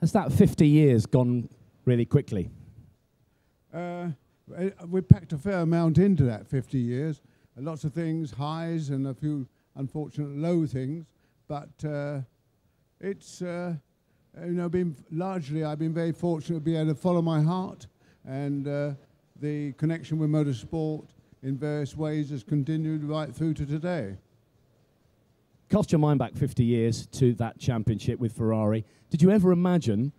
Has that 50 years gone really quickly? We packed a fair amount into that 50 years. Lots of things, highs and a few unfortunate low things. But it's, you know, largely I've been very fortunate to be able to follow my heart, and the connection with motorsport in various ways has continued right through to today. Cast your mind back 50 years to that championship with Ferrari. Did you ever imagine,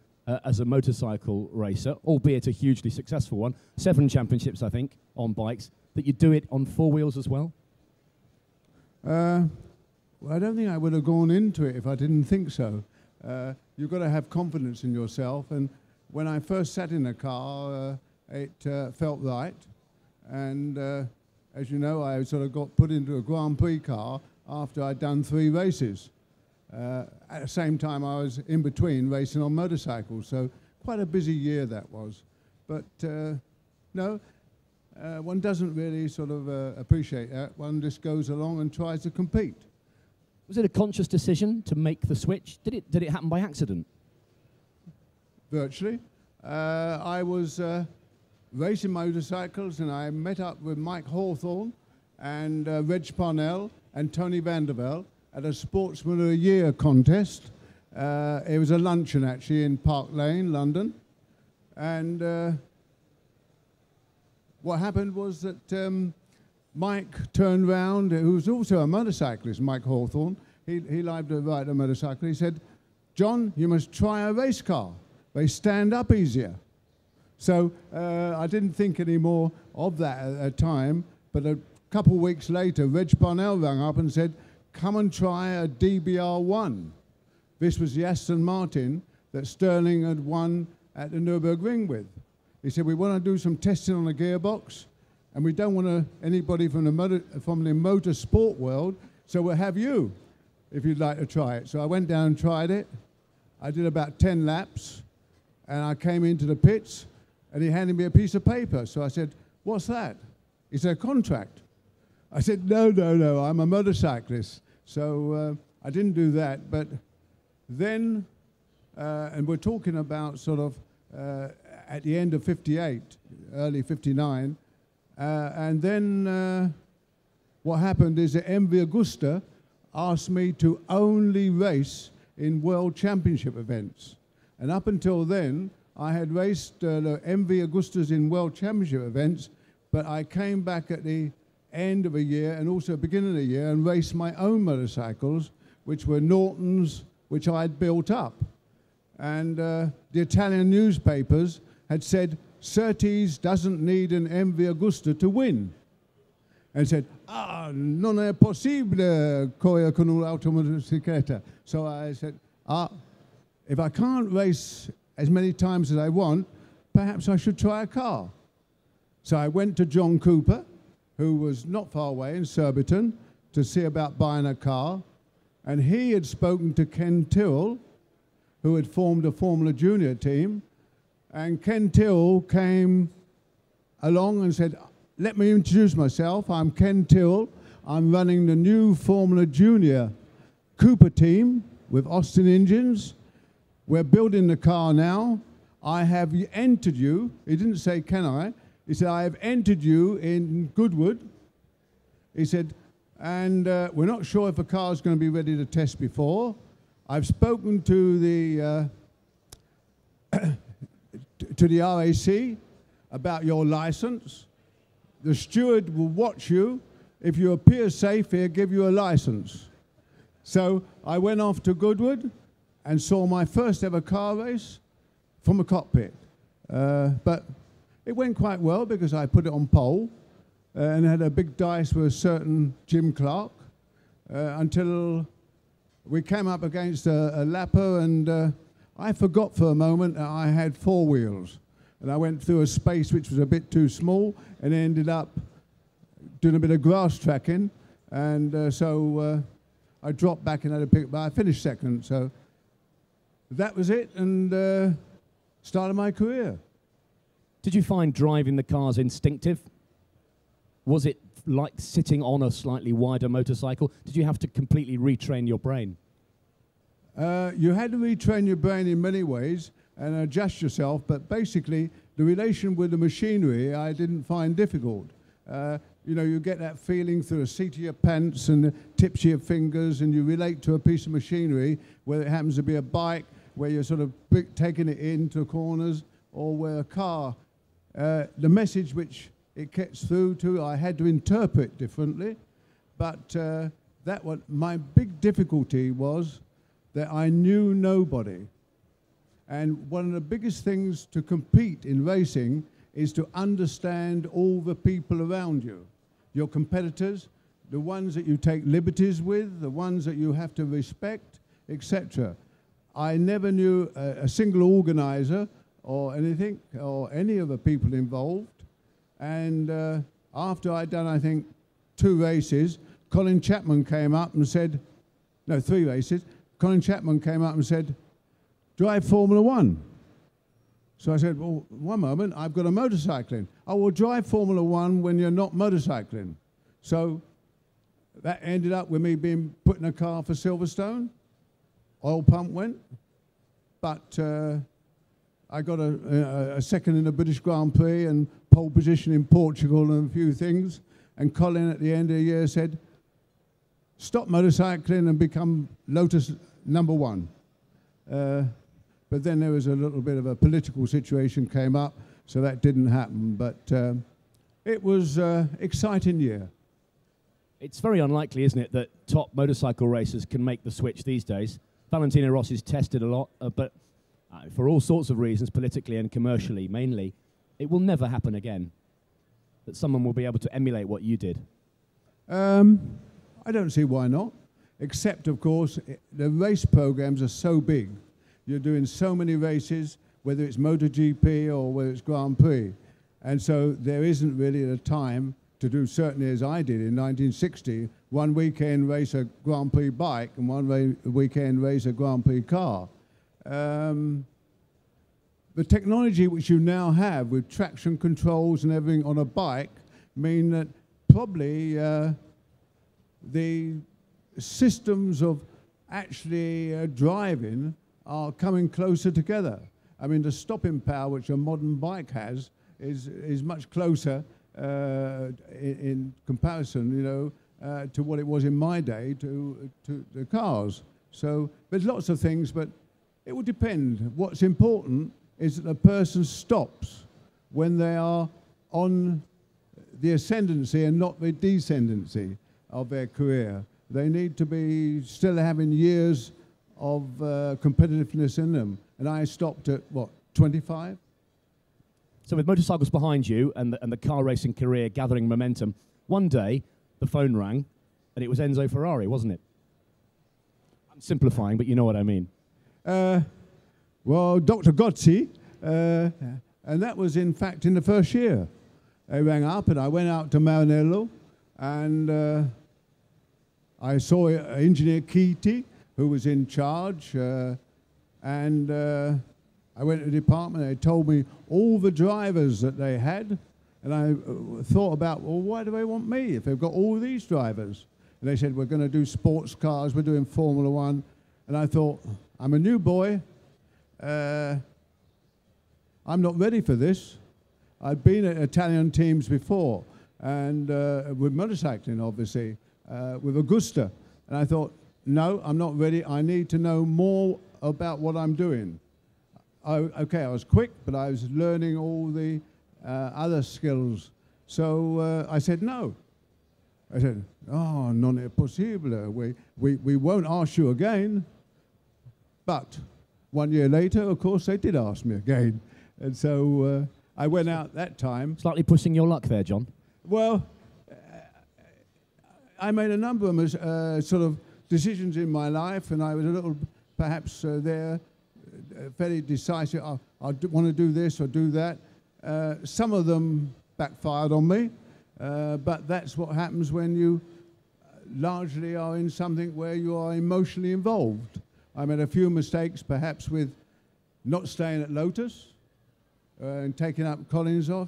as a motorcycle racer, albeit a hugely successful one, 7 championships, I think, on bikes, that you'd do it on 4 wheels as well? Well, I don't think I would have gone into it if I didn't think so. You've got to have confidence in yourself, and when I first sat in a car, it felt right. And as you know, I sort of got put into a Grand Prix car after I'd done 3 races. At the same time, I was in between racing on motorcycles, so quite a busy year that was. But no, one doesn't really sort of appreciate that. One just goes along and tries to compete. Was it a conscious decision to make the switch? Did it happen by accident? Virtually. I was racing motorcycles, and I met up with Mike Hawthorne and Reg Parnell and Tony Vandervelde at a Sportsman of the Year contest. It was a luncheon, actually, in Park Lane, London. And what happened was that Mike turned round, who was also a motorcyclist, Mike Hawthorne. He liked to ride a motorcycle. He said, "John, you must try a race car. They stand up easier." So I didn't think any more of that at the time, but a couple of weeks later, Reg Parnell rang up and said, "Come and try a DBR1. This was the Aston Martin that Sterling had won at the Nürburgring with. He said, "We want to do some testing on the gearbox, and we don't want anybody from the motorsport world, so we'll have you if you'd like to try it." So I went down and tried it. I did about 10 laps, and I came into the pits, and he handed me a piece of paper. So I said, "What's that?" He said, "A contract." I said, no, I'm a motorcyclist. So I didn't do that. But then, and we're talking about sort of at the end of 58, early 59, and then what happened is that MV Agusta asked me to only race in World Championship events. And up until then, I had raced the MV Agustas in World Championship events, but I came back at the end of a year and also beginning of the year and raced my own motorcycles, which were Nortons, which I had built up. And the Italian newspapers had said, "Surtees doesn't need an MV Agusta to win." And said, "Non è possibile correre con un'automotocicletta." So I said, if I can't race as many times as I want, perhaps I should try a car. So I went to John Cooper, who was not far away in Surbiton, to see about buying a car. And he had spoken to Ken Tyrrell, who had formed a Formula Junior team. And Ken Tyrrell came along and said, "Let me introduce myself. I'm Ken Tyrrell. I'm running the new Formula Junior Cooper team with Austin engines. We're building the car now. I have entered you." He didn't say, "Can I?" He said, "I have entered you in Goodwood." He said, "And we're not sure if a car's going to be ready to test before. I've spoken to the to the RAC about your license. The steward will watch you. If you appear safe, he'll give you a license." So I went off to Goodwood and saw my first ever car race from a cockpit. But it went quite well because I put it on pole and had a big dice with a certain Jim Clark until we came up against a lapper, and I forgot for a moment that I had 4 wheels. And I went through a space which was a bit too small and ended up doing a bit of grass tracking. And so I dropped back and had a pick, but I finished second. So that was it, and started my career. Did you find driving the cars instinctive? Was it like sitting on a slightly wider motorcycle? Did you have to completely retrain your brain? You had to retrain your brain in many ways and adjust yourself, but basically the relation with the machinery I didn't find difficult. You know, you get that feeling through the seat of your pants and the tips of your fingers, and you relate to a piece of machinery, whether it happens to be a bike, where you're sort of taking it into corners, or where a car, the message which it gets through to, I had to interpret differently. But that what my big difficulty was, that I knew nobody. And one of the biggest things to compete in racing is to understand all the people around you, your competitors, the ones that you take liberties with, the ones that you have to respect, etc. I never knew a single organizer or anything, or any of the people involved. And after I'd done, I think, 2 races, Colin Chapman came up and said, no, 3 races, Colin Chapman came up and said, drive Formula 1. So I said, well, one moment, I've got a motorcycling. Oh, well, drive Formula 1 when you're not motorcycling. So that ended up with me being put in a car for Silverstone. Oil pump went. But I got a second in the British Grand Prix and pole position in Portugal and a few things. And Colin at the end of the year said, stop motorcycling and become Lotus #1. But then there was a little bit of a political situation came up, so that didn't happen. But it was an exciting year. It's very unlikely, isn't it, that top motorcycle racers can make the switch these days. Valentino Rossi's tested a lot, but for all sorts of reasons, politically and commercially mainly, it will never happen again, that someone will be able to emulate what you did. I don't see why not, except, of course, the race programs are so big. You're doing so many races, whether it's MotoGP or whether it's Grand Prix. And so there isn't really the time to do, certainly as I did in 1960, one weekend race a Grand Prix bike and one weekend race a Grand Prix car. The technology which you now have with traction controls and everything on a bike mean that probably the systems of actually driving are coming closer together. I mean, the stopping power which a modern bike has is much closer in comparison, you know, to what it was in my day to the cars. So there's lots of things, but it will depend. What's important is that the person stops when they are on the ascendancy and not the descendancy of their career. They need to be still having years of competitiveness in them. And I stopped at, what, 25? So with motorcycles behind you and the car racing career gathering momentum, one day the phone rang and it was Enzo Ferrari, wasn't it? I'm simplifying, but you know what I mean. Well, Dr. Gozzi, and that was in fact in the first year. They rang up and I went out to Maranello and I saw Engineer Keaty, who was in charge, and I went to the department. They told me all the drivers that they had, and I thought about, well, why do they want me if they've got all these drivers? And they said, we're going to do sports cars, we're doing Formula 1. And I thought, I'm a new boy. I'm not ready for this. I've been at Italian teams before, and with motorcycling, obviously, with Augusta. And I thought, no, I'm not ready. I need to know more about what I'm doing. Okay, I was quick, but I was learning all the other skills. So I said no. I said, oh, non è possibile. We won't ask you again. But 1 year later, of course, they did ask me again. And so I went out that time. Slightly pushing your luck there, John. Well, I made a number of sort of decisions in my life, and I was a little, perhaps, there, very decisive. I want to do this or do that. Some of them backfired on me, but that's what happens when you largely are in something where you are emotionally involved. I made a few mistakes, perhaps with not staying at Lotus and taking up Collins off.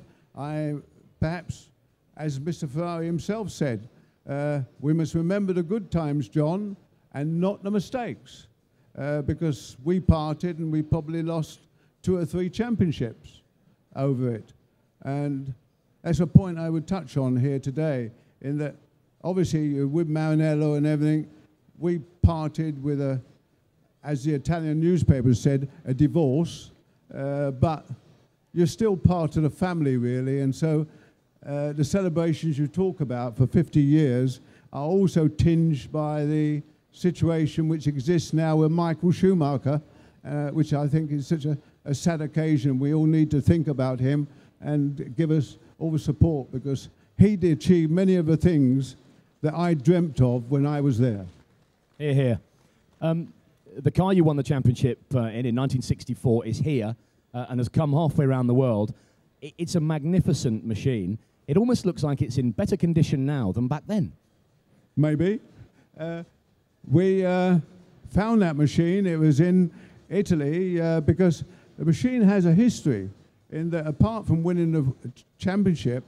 Perhaps, as Mr. Ferrari himself said, we must remember the good times, John, and not the mistakes. because we parted and we probably lost 2 or 3 championships over it. And that's a point I would touch on here today, in that obviously with Maranello and everything, we parted with a, as the Italian newspapers said, a divorce, but you're still part of the family, really. And so the celebrations you talk about for 50 years are also tinged by the situation which exists now with Michael Schumacher, which I think is such a sad occasion. We all need to think about him and give us all the support, because he did achieve many of the things that I dreamt of when I was there. Hear, hear. The car you won the championship in 1964 is here and has come halfway around the world. It's a magnificent machine. It almost looks like it's in better condition now than back then. Maybe. We found that machine. It was in Italy because the machine has a history in that, apart from winning the championship,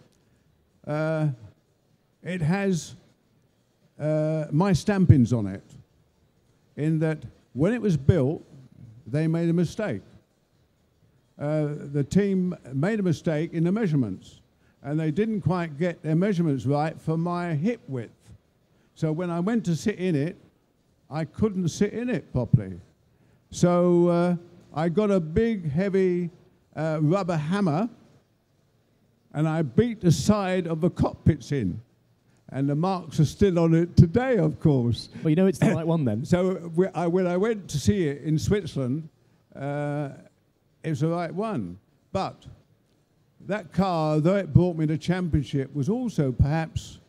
it has my stampings on it, in that when it was built, they made a mistake. The team made a mistake in the measurements, and they didn't quite get their measurements right for my hip width. So when I went to sit in it, I couldn't sit in it properly. So I got a big, heavy rubber hammer, and I beat the side of the cockpits in. And the marks are still on it today, of course. Well, you know it's the right one then. So when I went to see it in Switzerland, it was the right one. But that car, though it brought me the championship, was also perhaps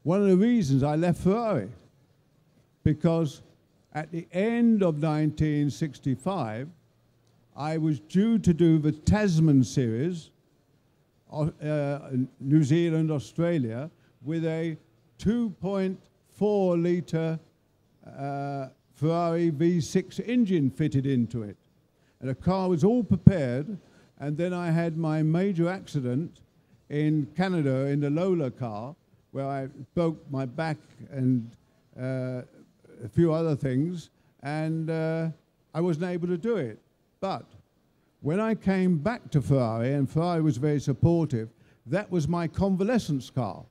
one of the reasons I left Ferrari. Because at the end of 1965, I was due to do the Tasman series, New Zealand, Australia, with a 2.4 litre Ferrari V6 engine fitted into it. And the car was all prepared, and then I had my major accident in Canada in the Lola car, where I broke my back and a few other things, and I wasn't able to do it. But when I came back to Ferrari, and Ferrari was very supportive, that was my convalescence car,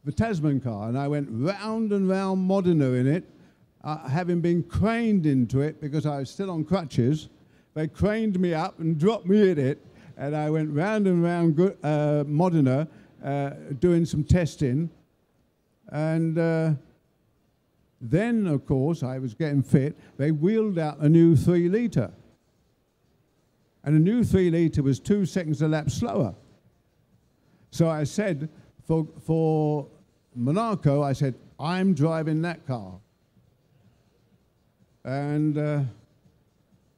the Tasman car, and I went round and round Modena in it, having been craned into it because I was still on crutches. They craned me up and dropped me in it, and I went round and round Modena doing some testing. And then, of course, I was getting fit. They wheeled out a new 3 litre. And the new 3 litre was 2 seconds a lap slower. So I said, for Monaco, I said, I'm driving that car. And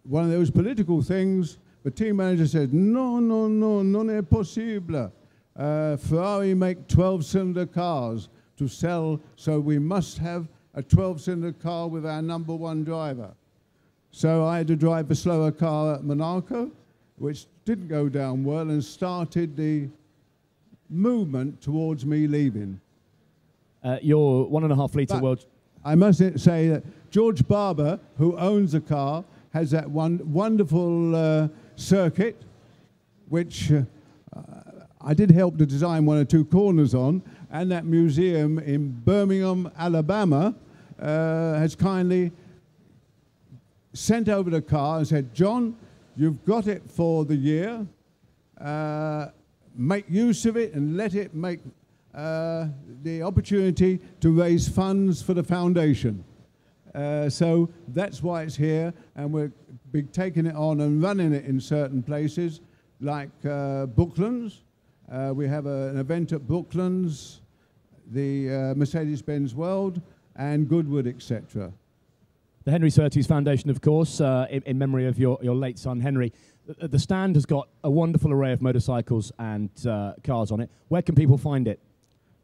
one of those political things, the team manager said, no, non è possible. Ferrari make 12-cylinder cars to sell, so we must have a 12-cylinder car with our #1 driver. So I had to drive the slower car at Monaco, which didn't go down well, and started the movement towards me leaving. Your 1.5 litre world... I must say that George Barber, who owns the car, has that wonderful circuit, which I did help to design 1 or 2 corners on, and that museum in Birmingham, Alabama, has kindly sent over the car and said, John, you've got it for the year, make use of it and let it make the opportunity to raise funds for the foundation. So that's why it's here, and we'll be taking it on and running it in certain places, like Brooklands. We have an event at Brooklands, the Mercedes-Benz World, and Goodwood, etc. The Henry Surtees Foundation, of course, in memory of your late son, Henry. The stand has got a wonderful array of motorcycles and cars on it. Where can people find it?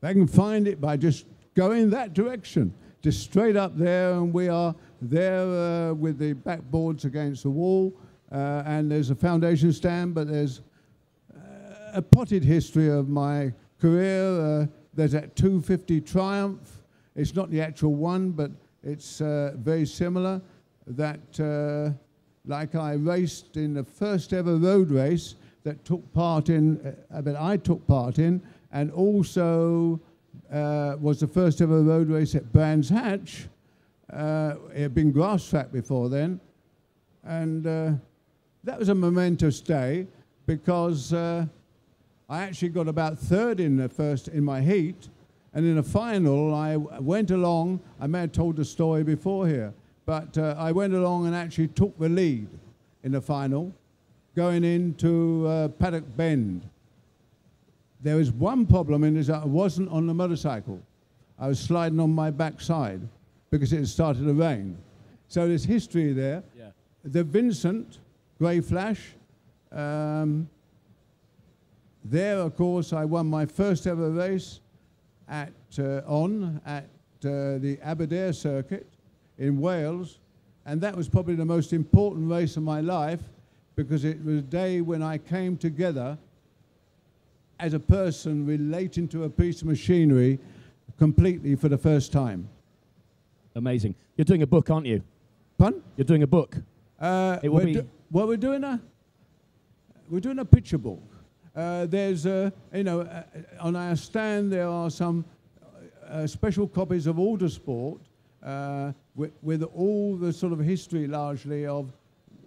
They can find it by just going that direction, just straight up there, and we are there with the backboards against the wall, and there's a foundation stand, but there's a potted history of my career. There's that 250 Triumph. It's not the actual one, but it's very similar. that, like I raced in the first ever road race that took part in, that I took part in, and also was the first ever road race at Brands Hatch. It had been grass track before then, and that was a momentous day because I actually got about third in my heat, and in the final I went along. I may have told the story before here, but I went along and actually took the lead in the final, going into Paddock Bend. There was one problem in this: I wasn't on the motorcycle. I was sliding on my backside because it had started to rain. So there's history there. Yeah. The Vincent Grey Flash. There, of course, I won my first ever race at the Aberdare circuit in Wales, and that was probably the most important race of my life because it was a day when I came together as a person relating to a piece of machinery completely for the first time. Amazing. You're doing a book, aren't you? Pardon? You're doing a book. It will be... We're doing a picture book. There's, on our stand there are some special copies of Autosport with all the sort of history largely of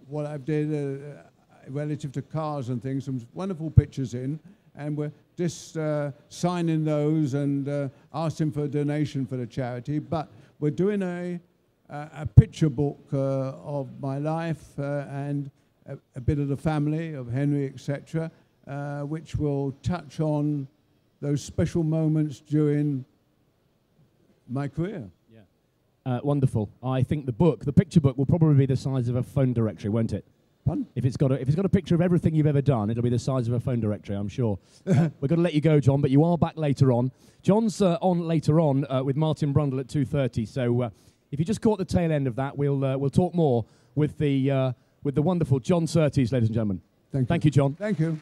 what I've did relative to cars and things. Some wonderful pictures in, and we're just signing those and asking for a donation for the charity. But we're doing a picture book of my life and a bit of the family of Henry, etc., which will touch on those special moments during my career. Yeah. Wonderful. I think the picture book will probably be the size of a phone directory, won't it? Pardon? If it's got a picture of everything you've ever done, it'll be the size of a phone directory, I'm sure. We're going to let you go, John, but you are back later on. John's on later on with Martin Brundle at 2:30. So if you just caught the tail end of that, we'll talk more with the wonderful John Surtees, ladies and gentlemen. Thank you. Thank you, John. Thank you.